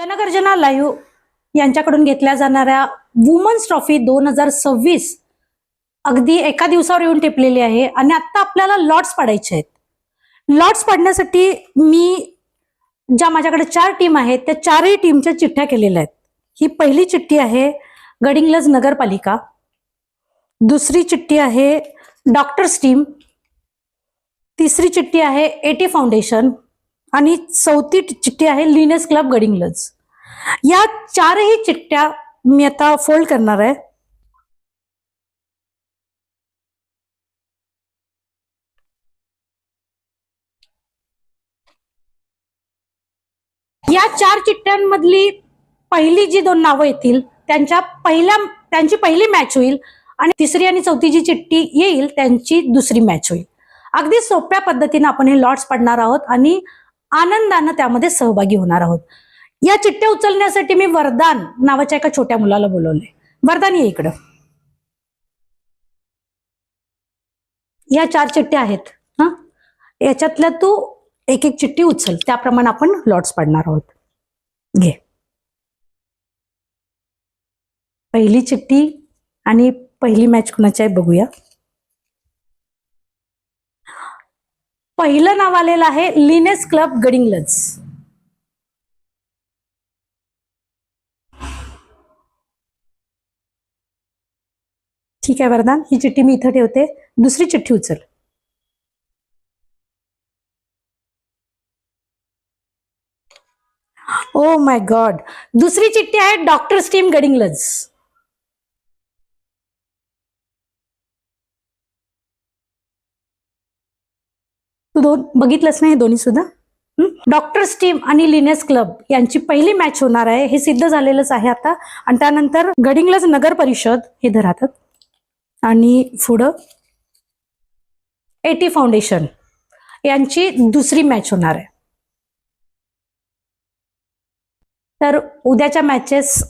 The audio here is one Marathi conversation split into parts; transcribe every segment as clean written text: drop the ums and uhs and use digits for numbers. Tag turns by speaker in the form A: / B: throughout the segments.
A: जनगर्जना लाईव्ह यांच्याकडून घेतल्या जाणाऱ्या वुमन्स ट्रॉफी 2026 अगदी एका दिवसावर येऊन टिपलेली आहे आणि आता आपल्याला लॉट्स पाडायचे आहेत. लॉट्स पाडण्यासाठी मी ज्या माझ्याकडे 4 टीम आहेत त्या 4ही टीमच्या चिठ्ठ्या केलेल्या आहेत. ही पहिली चिठ्ठी आहे गडिंग्लज नगरपालिका, दुसरी चिठ्ठी आहे डॉक्टर्स टीम, तिसरी चिठ्ठी आहे एटी फाउंडेशन आणि चौथी चिठ्ठी आहे लिनेस क्लब गडिंग्लज. या 4ही चिठ्ठ्या मी आता फोल्ड करणार आहे. या 4 चिठ्ठ्यांमधली पहिली जी 2 नावं येतील त्यांची पहिली मॅच होईल आणि तिसरी आणि चौथी जी चिठ्ठी येईल त्यांची दुसरी मॅच होईल. अगदी सोप्या पद्धतीने आपण हे लॉट्स पाडणार आहोत आणि आनंदाने त्यामध्ये सहभागी होणार आहोत. या चिठ्ठ्या उचलण्यासाठी मी वरदान नावाच्या एका छोट्या मुलाला बोलवले. वरदान ये इकडं. या 4 चिठ्ठ्या आहेत. याच्यातल्या तू एक एक चिठ्ठी उचल, त्याप्रमाणे आपण लॉट्स पाडणार आहोत. घे पहिली चिठ्ठी आणि पहिली मॅच कुणाची आहे बघूया. पहिलं नाव आलेलं आहे लिनेस क्लब गडिंग्लज. ठीक आहे वरदान, ही चिठ्ठी मी इथं ठेवते. दुसरी चिठ्ठी उचल. ओ माय गॉड, दुसरी चिठ्ठी आहे डॉक्टर्स टीम गडिंग्लज. तू बघितलंस ना हे दोन्ही सुद्धा. डॉक्टर्स टीम आणि लिनेस क्लब यांची पहिली मॅच होणार आहे, हे सिद्ध झालेलंच आहे आता. आणि त्यानंतर गडिंग्लज नगर परिषद हे धरातात आणि पुढं एटी फाउंडेशन यांची दुसरी मॅच होणार आहे. तर उद्याच्या मॅचेस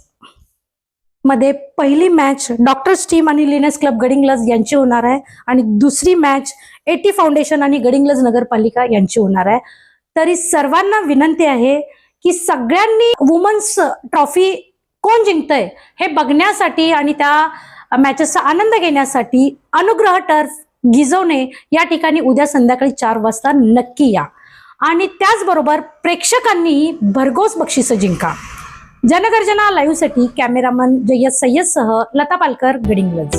A: मध्ये पहिली मॅच डॉक्टर्स टीम आणि लिनेस क्लब गडिंग्लज यांची होणार आहे आणि दुसरी मॅच एटी फाउंडेशन आणि गडिंग्लज नगरपालिका यांची होणार आहे. तरी सर्वांना विनंती आहे की सगळ्यांनी वुमन्स ट्रॉफी कोण जिंकतंय हे बघण्यासाठी आणि त्या मॅचेसचा आनंद घेण्यासाठी अनुग्रह टर्फ गिजवणे या ठिकाणी उद्या संध्याकाळी 4 वाजता नक्की या आणि त्याचबरोबर प्रेक्षकांनीही भरघोस बक्षिसं जिंका. जनगर्जना लाईव्ह साठी कॅमेरामन जय्यद सय्यद सह लता पालकर गडिंग्लज.